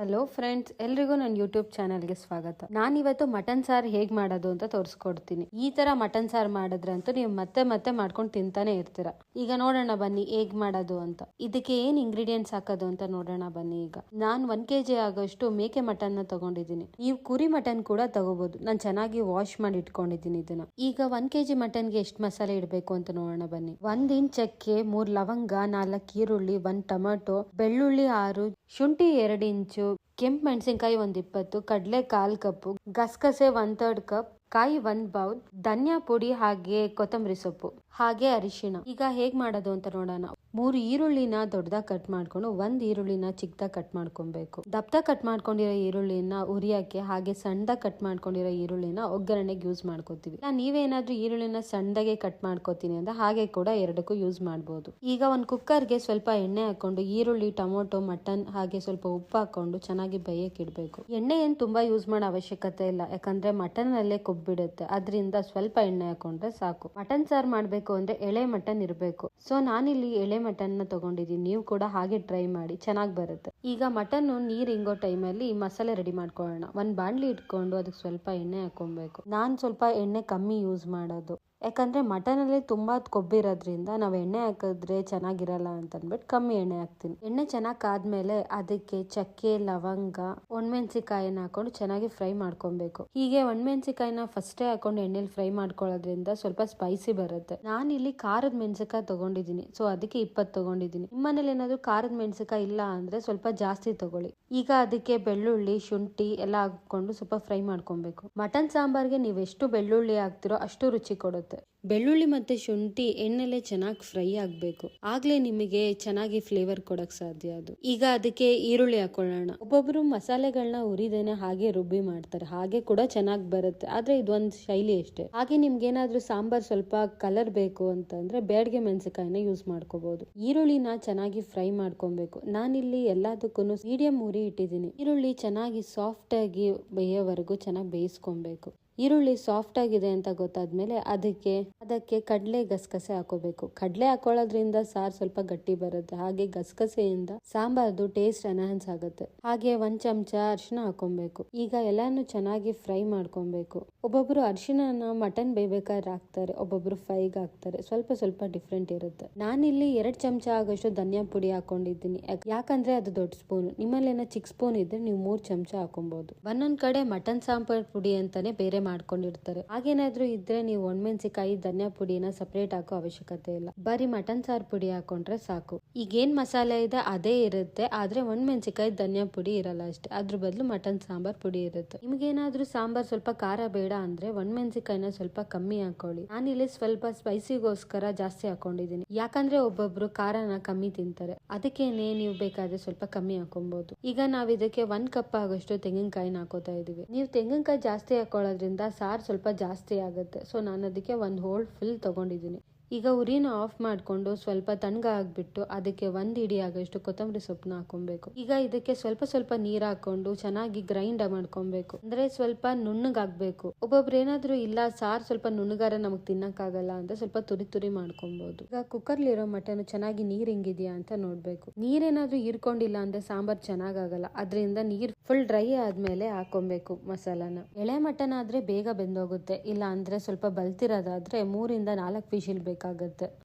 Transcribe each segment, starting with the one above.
Hello friends, ಎಲ್ರಿಗೂ ನನ್ನ YouTube ಚಾನಲ್ಗೆ ಸ್ವಾಗತ. ನಾನಿವತ್ತು ಮಟನ್ ಸಾರು ಹೇಗೆ ಮಾಡೋದು ಅಂತ ತೋರಿಸ್ಕೊಡ್ತೀನಿ. ಈ ತರ ಮಟನ್ ಸಾರು ಮಾಡಿದ್ರಂತೂ ನೀವು ಮತ್ತೆ ಮತ್ತೆ ಮಾಡ್ಕೊಂಡು ತಿಂತಾನೆ ಇರ್ತೀರ. ಈಗ ನೋಡೋಣ ಬನ್ನಿ ಹೇಗ್ ಮಾಡೋದು ಅಂತ. ಇದಕ್ಕೆ ಏನ್ ಇಂಗ್ರೀಡಿಯೆಂಟ್ಸ್ ಹಾಕೋದು ಅಂತ ನೋಡೋಣ ಬನ್ನಿ. ಈಗ ನಾನು 1 kg ಆಗೋಷ್ಟು ಮೇಕೆ ಮಟನ್ ನ ತಗೊಂಡಿದ್ದೀನಿ. ನೀವು ಕುರಿ ಮಟನ್ ಕೂಡ ತಗೋಬಹುದು. ನಾನು ಚೆನ್ನಾಗಿ ವಾಶ್ ಮಾಡಿ ಇಟ್ಕೊಂಡಿದ್ದೀನಿ ಇದನ್ನ. ಈಗ 1 kg ಮಟನ್ಗೆ ಎಷ್ಟು ಮಸಾಲೆ ಇಡಬೇಕು ಅಂತ ನೋಡೋಣ ಬನ್ನಿ. 1 ಇಂಚ್ ಚಕ್ಕೆ, 3 ಲವಂಗ, 4 ಈರುಳ್ಳಿ, 1 ಟೊಮೆಟೊ, ಬೆಳ್ಳುಳ್ಳಿ 6, ಶುಂಠಿ 2 ಇಂಚು, ಕೆಂಪು ಮೆಣಸಿನಕಾಯಿ 20, ಕಡಲೆ 1/4 ಕಪ್, ಗಸಗಸೆ 1/3 ಕಪ್, ಕಾಯಿ 1 ಬೌಲ್, ಧನಿಯಾ ಪುಡಿ, ಹಾಗೆ ಕೊತ್ತಂಬರಿ ಸೊಪ್ಪು, ಹಾಗೆ ಅರಿಶಿಣ. ಈಗ ಹೇಗ್ ಮಾಡೋದು ಅಂತ ನೋಡೋಣ. 3 ಈರುಳ್ಳಿನ ದೊಡ್ಡದಾಗಿ ಕಟ್ ಮಾಡ್ಕೊಂಡು 1 ಈರುಳ್ಳಿನ ಚಿಕ್ಕದಾಗಿ ಕಟ್ ಮಾಡ್ಕೊಬೇಕು. ದಪ್ಪದಾಗಿ ಕಟ್ ಮಾಡ್ಕೊಂಡಿರೋ ಈರುಳ್ಳಿನ ಉರಿಯಕ್ಕೆ, ಹಾಗೆ ಸಣ್ಣದಾಗಿ ಕಟ್ ಮಾಡ್ಕೊಂಡಿರೋ ಈರುಳ್ಳಿನ ಒಗ್ಗರಣೆಗೆ ಯೂಸ್ ಮಾಡ್ಕೋತೀವಿ. ನೀವೇನಾದ್ರೂ ಈರುಳ್ಳಿನ ಸಣ್ಣದಾಗೆ ಕಟ್ ಮಾಡ್ಕೋತೀನಿ ಅಂದ್ರೆ ಹಾಗೆ ಕೂಡ ಎರಡಕ್ಕೂ ಯೂಸ್ ಮಾಡಬಹುದು. ಈಗ ಒಂದು ಕುಕ್ಕರ್ಗೆ ಸ್ವಲ್ಪ ಎಣ್ಣೆ ಹಾಕೊಂಡು ಈರುಳ್ಳಿ, ಟೊಮೊಟೊ, ಮಟನ್ ಹಾಗೆ ಸ್ವಲ್ಪ ಉಪ್ಪು ಹಾಕೊಂಡು ಚೆನ್ನಾಗಿ ಬೇಯಕ್ಕೆ ಇಡಬೇಕು. ಎಣ್ಣೆ ಏನ್ ತುಂಬಾ ಯೂಸ್ ಮಾಡೋ ಅವಶ್ಯಕತೆ ಇಲ್ಲ, ಯಾಕಂದ್ರೆ ಮಟನ್ ಅಲ್ಲೇ ಕೊಬ್ಬಿಡುತ್ತೆ. ಅದರಿಂದ ಸ್ವಲ್ಪ ಎಣ್ಣೆ ಹಾಕೊಂಡ್ರೆ ಸಾಕು. ಮಟನ್ ಸಾರು ಮಾಡ್ಬೇಕು ಅಂದ್ರೆ ಎಳೆ ಮಟನ್ ಇರಬೇಕು. ಸೊ ನಾನಿಲ್ಲಿ ಎಳೆ ಮಟನ್ ನ ತಗೊಂಡಿದ್ದೀನಿ. ನೀವು ಕೂಡ ಹಾಗೆ ಟ್ರೈ ಮಾಡಿ, ಚೆನ್ನಾಗಿ ಬರುತ್ತೆ. ಈಗ ಮಟನ್ ನೀರ್ ಹಿಂಗೋ ಟೈಮಲ್ಲಿ ಮಸಾಲೆ ರೆಡಿ ಮಾಡ್ಕೊಳ್ಳೋಣ. 1 ಬಾಣಲಿ ಇಟ್ಕೊಂಡು ಅದಕ್ಕೆ ಸ್ವಲ್ಪ ಎಣ್ಣೆ ಹಾಕೊಬೇಕು. ನಾನ್ ಸ್ವಲ್ಪ ಎಣ್ಣೆ ಕಮ್ಮಿ ಯೂಸ್ ಮಾಡೋದು, ಯಾಕಂದ್ರೆ ಮಟನ್ ಅಲ್ಲಿ ತುಂಬಾ ಕೊಬ್ಬಿರೋದ್ರಿಂದ ನಾವ್ ಎಣ್ಣೆ ಹಾಕಿದ್ರೆ ಚೆನ್ನಾಗಿರಲ್ಲ ಅಂತ ಅಂದ್ಬಿಟ್ಟು ಕಮ್ಮಿ ಎಣ್ಣೆ ಹಾಕ್ತೀನಿ. ಎಣ್ಣೆ ಚೆನ್ನಾಗಿ ಕಾದ್ಮೇಲೆ ಅದಕ್ಕೆ ಚಕ್ಕೆ, ಲವಂಗ, ಒಣಮೆಣಸಿಕಾಯಿನ ಹಾಕೊಂಡು ಚೆನ್ನಾಗಿ ಫ್ರೈ ಮಾಡ್ಕೊಬೇಕು. ಹೀಗೆ ಒಣಮೆಣಸಿಕಾಯಿನ ಫಸ್ಟೇ ಹಾಕೊಂಡು ಎಣ್ಣೆಲಿ ಫ್ರೈ ಮಾಡ್ಕೊಳ್ಳೋದ್ರಿಂದ ಸ್ವಲ್ಪ ಸ್ಪೈಸಿ ಬರುತ್ತೆ. ನಾನು ಇಲ್ಲಿ ಖಾರದ ಮೆಣಸಿಕಾಯಿ ತಗೊಂಡಿದ್ದೀನಿ, ಸೊ ಅದಕ್ಕೆ 20 ತಗೊಂಡಿದ್ದೀನಿ. ನಿಮ್ಮನೇಲಿ ಏನಾದ್ರು ಖಾರದ ಮೆಣಸಿಕಾಯಿ ಇಲ್ಲ ಅಂದ್ರೆ ಸ್ವಲ್ಪ ಜಾಸ್ತಿ ತಗೊಳ್ಳಿ. ಈಗ ಅದಕ್ಕೆ ಬೆಳ್ಳುಳ್ಳಿ, ಶುಂಠಿ ಎಲ್ಲ ಹಾಕೊಂಡು ಸ್ವಲ್ಪ ಫ್ರೈ ಮಾಡ್ಕೊಬೇಕು. ಮಟನ್ ಸಾಂಬಾರ್ಗೆ ನೀವು ಎಷ್ಟು ಬೆಳ್ಳುಳ್ಳಿ ಹಾಕ್ತಿರೋ ಅಷ್ಟು ರುಚಿ ಕೊಡುತ್ತೆ. ಬೆಳ್ಳುಳ್ಳಿ ಮತ್ತೆ ಶುಂಠಿ ಎಣ್ಣೆಲೆ ಚೆನ್ನಾಗಿ ಫ್ರೈ ಆಗ್ಬೇಕು, ಆಗ್ಲೇ ನಿಮಗೆ ಚೆನ್ನಾಗಿ ಫ್ಲೇವರ್ ಕೊಡಕ್ ಸಾಧ್ಯ. ಅದು ಈಗ ಅದಕ್ಕೆ ಈರುಳ್ಳಿ ಹಾಕೊಳ್ಳೋಣ. ಒಬ್ಬೊಬ್ರು ಮಸಾಲೆಗಳನ್ನ ಉರಿದೇನೆ ಹಾಗೆ ರುಬ್ಬಿ ಮಾಡ್ತಾರೆ, ಹಾಗೆ ಕೂಡ ಚೆನ್ನಾಗಿ ಬರುತ್ತೆ. ಆದ್ರೆ ಇದೊಂದು ಶೈಲಿ ಅಷ್ಟೇ. ಹಾಗೆ ನಿಮ್ಗೆ ಏನಾದ್ರೂ ಸಾಂಬಾರ್ ಸ್ವಲ್ಪ ಕಲರ್ ಬೇಕು ಅಂತಂದ್ರೆ ಬ್ಯಾಡಗೆ ಮೆಣಸಿಕಾಯಿನ ಯೂಸ್ ಮಾಡ್ಕೋಬಹುದು. ಈರುಳ್ಳಿನ ಚೆನ್ನಾಗಿ ಫ್ರೈ ಮಾಡ್ಕೊಬೇಕು. ನಾನಿಲ್ಲಿ ಎಲ್ಲದಕ್ಕೂ ಮೀಡಿಯಂ ಉರಿ ಇಟ್ಟಿದ್ದೀನಿ. ಈರುಳ್ಳಿ ಚೆನ್ನಾಗಿ ಸಾಫ್ಟ್ ಆಗಿ ಬೇಯೋವರೆಗೂ ಚೆನ್ನಾಗಿ ಬೇಯಿಸ್ಕೊಬೇಕು. ಈರುಳ್ಳಿ ಸಾಫ್ಟ್ ಆಗಿದೆ ಅಂತ ಗೊತ್ತಾದ್ಮೇಲೆ ಅದಕ್ಕೆ ಕಡಲೆ, ಗಸಗಸೆ ಹಾಕೋಬೇಕು. ಕಡಲೆ ಹಾಕೊಳ್ಳೋದ್ರಿಂದ ಸಾರು ಸ್ವಲ್ಪ ಗಟ್ಟಿ ಬರುತ್ತೆ, ಹಾಗೆ ಗಸಗಸೆಯಿಂದ ಸಾಂಬಾರ್ದು ಟೇಸ್ಟ್ ಎನ್ಹಾನ್ಸ್ ಆಗುತ್ತೆ. ಹಾಗೆ 1 ಚಮಚ ಅರಿಶಿನ ಹಾಕೊಬೇಕು. ಈಗ ಎಲ್ಲಾನು ಚೆನ್ನಾಗಿ ಫ್ರೈ ಮಾಡ್ಕೊಬೇಕು. ಒಬ್ಬೊಬ್ರು ಅರಿಶಿನ ಮಟನ್ ಬೇಯ್ಬೇಕಾದ್ರೆ ಹಾಕ್ತಾರೆ, ಒಬ್ಬೊಬ್ರು ಫ್ರೈಗೆ ಹಾಕ್ತಾರೆ. ಸ್ವಲ್ಪ ಸ್ವಲ್ಪ ಡಿಫ್ರೆಂಟ್ ಇರುತ್ತೆ. ನಾನಿಲ್ಲಿ 2 ಚಮಚ ಆಗೋಷ್ಟು ಧನಿಯಾ ಪುಡಿ ಹಾಕೊಂಡಿದ್ದೀನಿ, ಯಾಕಂದ್ರೆ ಅದು ದೊಡ್ಡ ಸ್ಪೂನ್. ನಿಮ್ಮಲ್ಲೇನ ಚಿಕ್ಕ ಸ್ಪೂನ್ ಇದ್ರೆ ನೀವು 3 ಚಮಚ ಹಾಕೊಬಹುದು. ಒಂದೊಂದ್ ಕಡೆ ಮಟನ್ ಸಾಂಬಾರ್ ಪುಡಿ ಅಂತಾನೆ ಬೇರೆ ಮಾಡ್ಕೊಂಡಿರ್ತಾರೆ. ಹಾಗೇನಾದ್ರೂ ಇದ್ರೆ ನೀವು ಒಣಮೆಣಸಿಕಾಯಿ, ಧನಿಯಾ ಪುಡಿನ ಸಪರೇಟ್ ಹಾಕೋ ಅವಶ್ಯಕತೆ ಇಲ್ಲ. ಬರೀ ಮಟನ್ ಸಾರ್ ಪುಡಿ ಹಾಕೊಂಡ್ರೆ ಸಾಕು. ಈಗೇನ್ ಮಸಾಲೆ ಇದೆ ಅದೇ ಇರುತ್ತೆ, ಆದ್ರೆ ಒಣಮೆಣಸಿಕಾಯಿ, ಧನಿಯಾ ಪುಡಿ ಇರಲ್ಲ ಅಷ್ಟೇ. ಅದ್ರ ಬದಲು ಮಟನ್ ಸಾಂಬಾರ್ ಪುಡಿ ಇರುತ್ತೆ. ನಿಮ್ಗೇನಾದ್ರೂ ಸಾಂಬಾರ್ ಸ್ವಲ್ಪ ಖಾರ ಬೇಡ ಅಂದ್ರೆ ಒಣಮೆಣಸಿಕಾಯಿನ ಸ್ವಲ್ಪ ಕಮ್ಮಿ ಹಾಕೊಳ್ಳಿ. ನಾನಿಲ್ಲಿ ಸ್ವಲ್ಪ ಸ್ಪೈಸಿಗೋಸ್ಕರ ಜಾಸ್ತಿ ಹಾಕೊಂಡಿದ್ದೀನಿ, ಯಾಕಂದ್ರೆ ಒಬ್ಬೊಬ್ರು ಖಾರನ ಕಮ್ಮಿ ತಿಂತಾರೆ. ಅದಕ್ಕೇನೆ ನೀವು ಬೇಕಾದ್ರೆ ಸ್ವಲ್ಪ ಕಮ್ಮಿ ಹಾಕೊಬಹುದು. ಈಗ ನಾವ್ ಇದಕ್ಕೆ 1 ಕಪ್ ಆಗೋಷ್ಟು ತೆಂಗಿನಕಾಯಿನ ಹಾಕೋತಾ ಇದೀವಿ. ನೀವು ತೆಂಗಿನಕಾಯಿ ಜಾಸ್ತಿ ಹಾಕೊಳ್ಳೋದ್ರಿಂದ ಸಾರು ಸ್ವಲ್ಪ ಜಾಸ್ತಿ ಆಗುತ್ತೆ. ಸೊ ನಾನು ಅದಕ್ಕೆ 1 ಹೋಲ್ ಫುಲ್ ತಗೊಂಡಿದ್ದೀನಿ. ಈಗ ಉರಿನ ಆಫ್ ಮಾಡ್ಕೊಂಡು ಸ್ವಲ್ಪ ತಣ್ಣಗ ಆಗ್ಬಿಟ್ಟು ಅದಕ್ಕೆ 1 ಹಿಡಿ ಆಗೋಷ್ಟು ಕೊತ್ತಂಬರಿ ಸೊಪ್ಪನ್ನ ಹಾಕೊಬೇಕು. ಈಗ ಇದಕ್ಕೆ ಸ್ವಲ್ಪ ಸ್ವಲ್ಪ ನೀರ್ ಹಾಕೊಂಡು ಚೆನ್ನಾಗಿ ಗ್ರೈಂಡ್ ಮಾಡ್ಕೊಬೇಕು. ಅಂದ್ರೆ ಸ್ವಲ್ಪ ನುಣ್ಣಗಾಗ್ಬೇಕು. ಒಬ್ಬೊಬ್ರು ಏನಾದ್ರು ಇಲ್ಲ ಸಾರು ಸ್ವಲ್ಪ ನುಣ್ಣಗಾರ ನಮಗ್ ತಿನ್ನಕ್ಕಾಗಲ್ಲ ಅಂದ್ರೆ ಸ್ವಲ್ಪ ತುರಿ ತುರಿ ಮಾಡ್ಕೊಬಹುದು. ಈಗ ಕುಕ್ಕರ್ಲಿರೋ ಮಟನ್ ಚೆನ್ನಾಗಿ ನೀರ್ ಹಿಂಗಿದ್ಯಾ ಅಂತ ನೋಡ್ಬೇಕು. ನೀರೇನಾದ್ರೂ ಹೀರ್ಕೊಂಡಿಲ್ಲ ಅಂದ್ರೆ ಸಾಂಬಾರ್ ಚೆನ್ನಾಗಾಗಲ್ಲ. ಅದರಿಂದ ನೀರ್ ಫುಲ್ ಡ್ರೈ ಆದ್ಮೇಲೆ ಹಾಕೊಬೇಕು ಮಸಾಲಾನ. ಎಳೆ ಮಟನ್ ಆದ್ರೆ ಬೇಗ ಬೆಂದೋಗುತ್ತೆ, ಇಲ್ಲ ಅಂದ್ರೆ ಸ್ವಲ್ಪ ಬಲ್ತಿರೋದಾದ್ರೆ 3 ಇಂದ 4 ವಿಶಿಲ್ ಬೇಕಾಗುತ್ತೆ.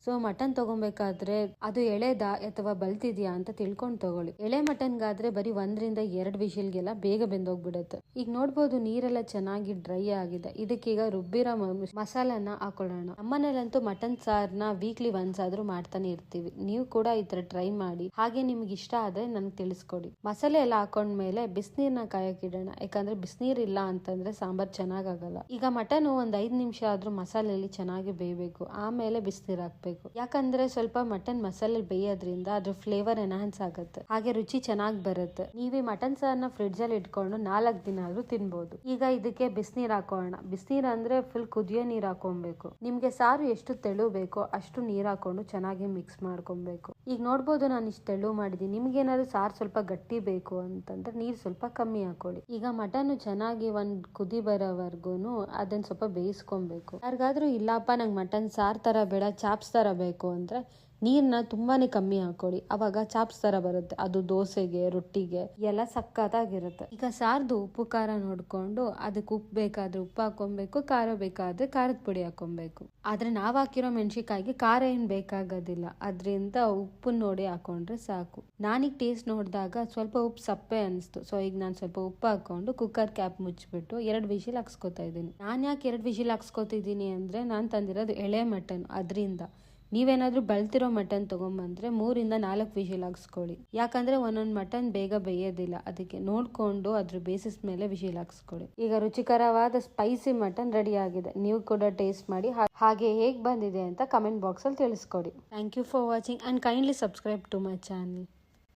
ಸೊ ಮಟನ್ ತಗೊಬೇಕಾದ್ರೆ ಅದು ಎಳೆದಾ ಅಥವಾ ಬಲ್ತಿದ್ಯಾ ಅಂತ ತಿಳ್ಕೊಂಡು ತಗೊಳ್ಳಿ. ಎಳೆ ಮಟನ್ಗಾದ್ರೆ ಬರೀ 1 ರಿಂದ 2 ವಿಶಿಲ್ಗೆಲ್ಲ ಬೇಗ ಬೆಂದೋಗ್ಬಿಡುತ್ತೆ. ಈಗ ನೋಡ್ಬೋದು ನೀರೆಲ್ಲ ಚೆನ್ನಾಗಿ ಡ್ರೈ ಆಗಿದೆ. ಇದಕ್ಕೀಗ ರುಬ್ಬಿರೋ ಮಸಾಲಾನ ಹಾಕೊಳ್ಳೋಣ. ನಮ್ಮನೇಲಂತೂ ಮಟನ್ ಸಾರ್ನ ವೀಕ್ಲಿ ಒನ್ಸ್ ಆದ್ರೂ ಮಾಡ್ತಾನೆ ಇರ್ತೀವಿ. ನೀವು ಕೂಡ ಈ ತರ ಟ್ರೈ ಮಾಡಿ. ಹಾಗೆ ನಿಮ್ಗೆ ಇಷ್ಟ ಆದ್ರೆ ನನ್ಗೆ ತಿಳಿಸ್ಕೊಡಿ. ಮಸಾಲೆ ಎಲ್ಲ ಹಾಕೊಂಡ್ಮೇಲೆ ಬಿಸಿನೀರ್ನ ಕಾಯಕ್ಕಿಡೋಣ, ಯಾಕಂದ್ರೆ ಬಿಸಿನೀರ್ ಇಲ್ಲ ಅಂತಂದ್ರೆ ಸಾಂಬಾರ್ ಚೆನ್ನಾಗಾಗಲ್ಲ. ಈಗ ಮಟನ್ 1 5 ನಿಮಿಷ ಆದ್ರೂ ಮಸಾಲೆಯಲ್ಲಿ ಚೆನ್ನಾಗಿ ಬೇಯಬೇಕು. ಆಮೇಲೆ ಬಿಸಿನೀರ್ ಹಾಕ್ಬೇಕು, ಯಾಕಂದ್ರೆ ಸ್ವಲ್ಪ ಮಟನ್ ಮಸಾಲೆ ಬೇಯೋದ್ರಿಂದ ಅದ್ರ ಫ್ಲೇವರ್ ಎನ್ಹಾನ್ಸ್ ಆಗುತ್ತೆ, ಹಾಗೆ ರುಚಿ ಚೆನ್ನಾಗಿ ಬರುತ್ತೆ. ನೀವೇ ಮಟನ್ ಸಾರ್ನ ಫ್ರಿಡ್ಜ್ ಅಲ್ಲಿ ಇಟ್ಕೊಂಡು 4 ದಿನ ಆದ್ರೂ ತಿನ್ಬಹುದು. ಈಗ ಇದಕ್ಕೆ ಬಿಸಿನೀರ್ ಹಾಕೋಣ. ಬಿಸಿನೀರ್ ಅಂದ್ರೆ ಫುಲ್ ಕುದಿಯೋ ನೀರ್ ಹಾಕೊಬೇಕು. ನಿಮ್ಗೆ ಸಾರು ಎಷ್ಟು ತೆಳು ಬೇಕೋ ಅಷ್ಟು ನೀರ್ ಹಾಕೊಂಡು ಚೆನ್ನಾಗಿ ಮಿಕ್ಸ್ ಮಾಡ್ಕೊಬೇಕು. ಈಗ ನೋಡ್ಬೋದು ನಾನು ಇಷ್ಟು ತೆಳು ಮಾಡಿದೀನಿ. ನಿಮ್ಗೆ ಏನಾದ್ರು ಸಾರು ಸ್ವಲ್ಪ ಗಟ್ಟಿ ಬೇಕು ಅಂತಂದ್ರೆ ನೀರ್ ಸ್ವಲ್ಪ ಕಮ್ಮಿ ಹಾಕೊಳ್ಳಿ. ಈಗ ಮಟನ್ ಚೆನ್ನಾಗಿ 1 ಕುದಿ ಬರೋವರ್ಗುನು ಅದನ್ನ ಸ್ವಲ್ಪ ಬೇಯಿಸ್ಕೊಬೇಕು. ಯಾರಿಗಾದ್ರೂ ಇಲ್ಲಪ್ಪ ನಂಗೆ ಮಟನ್ ಸಾರ್ ತರ ಬೇಡ, ಚಾಪ್ಸ್ ತರ ಬೇಕು ಅಂದ್ರೆ ನೀರನ್ನ ತುಂಬಾನೇ ಕಮ್ಮಿ ಹಾಕೊಳ್ಳಿ, ಅವಾಗ ಚಾಪ್ಸ್ ತರ ಬರುತ್ತೆ. ಅದು ದೋಸೆಗೆ, ರೊಟ್ಟಿಗೆ ಎಲ್ಲ ಸಕ್ಕತ್ತಾಗಿರುತ್ತೆ. ಈಗ ಸಾರ್ದು ಉಪ್ಪು ಖಾರ ನೋಡ್ಕೊಂಡು ಅದಕ್ಕೆ ಉಪ್ಪು ಬೇಕಾದ್ರೆ ಉಪ್ಪು ಹಾಕೊಬೇಕು, ಖಾರ ಬೇಕಾದ್ರೆ ಖಾರದ ಪುಡಿ ಹಾಕೊಬೇಕು. ಆದ್ರೆ ನಾವ್ ಹಾಕಿರೋ ಮೆಣಸಿಕಾಯಿಗೆ ಖಾರ ಏನ್ ಬೇಕಾಗೋದಿಲ್ಲ, ಅದ್ರಿಂದ ಉಪ್ಪು ನೋಡಿ ಹಾಕೊಂಡ್ರೆ ಸಾಕು. ನಾನೀಗ ಟೇಸ್ಟ್ ನೋಡಿದಾಗ ಸ್ವಲ್ಪ ಉಪ್ಪು ಸಪ್ಪೆ ಅನಿಸ್ತು. ಸೊ ಈಗ ನಾನು ಸ್ವಲ್ಪ ಉಪ್ಪು ಹಾಕೊಂಡು ಕುಕ್ಕರ್ ಕ್ಯಾಪ್ ಮುಚ್ಚಿಬಿಟ್ಟು 2 ವಿಷಿಲ್ ಹಾಕ್ಸ್ಕೊತಾ ಇದ್ದೀನಿ. ನಾನು ಯಾಕೆ 2 ವಿಷಿಲ್ ಹಾಕ್ಸ್ಕೊತಿದ್ದೀನಿ ಅಂದ್ರೆ ನಾನು ತಂದಿರೋದು ಎಳೆ ಮಟನ್, ಅದರಿಂದ. ನೀವೇನಾದ್ರೂ ಬೆಳ್ತಿರೋ ಮಟನ್ ತಗೊಂಬಂದ್ರೆ 3 ಇಂದ 4 ವಿಷಿಲ್ ಹಾಕ್ಸ್ಕೊಳ್ಳಿ. ಯಾಕಂದ್ರೆ ಒಂದೊಂದು ಮಟನ್ ಬೇಗ ಬೇಯೋದಿಲ್ಲ, ಅದಕ್ಕೆ ನೋಡ್ಕೊಂಡು ಅದ್ರ ಬೇಸಿಸ್ ಮೇಲೆ ವಿಷಿಲ್ ಹಾಕ್ಸ್ಕೊಳ್ಳಿ. ಈಗ ರುಚಿಕರವಾದ ಸ್ಪೈಸಿ ಮಟನ್ ರೆಡಿ ಆಗಿದೆ. ನೀವು ಕೂಡ ಟೇಸ್ಟ್ ಮಾಡಿ, ಹಾಗೆ ಹೇಗೆ ಬಂದಿದೆ ಅಂತ ಕಮೆಂಟ್ ಬಾಕ್ಸ್ ಅಲ್ಲಿ ತಿಳಿಸ್ಕೊಡಿ. Thank you for watching and kindly subscribe to my channel.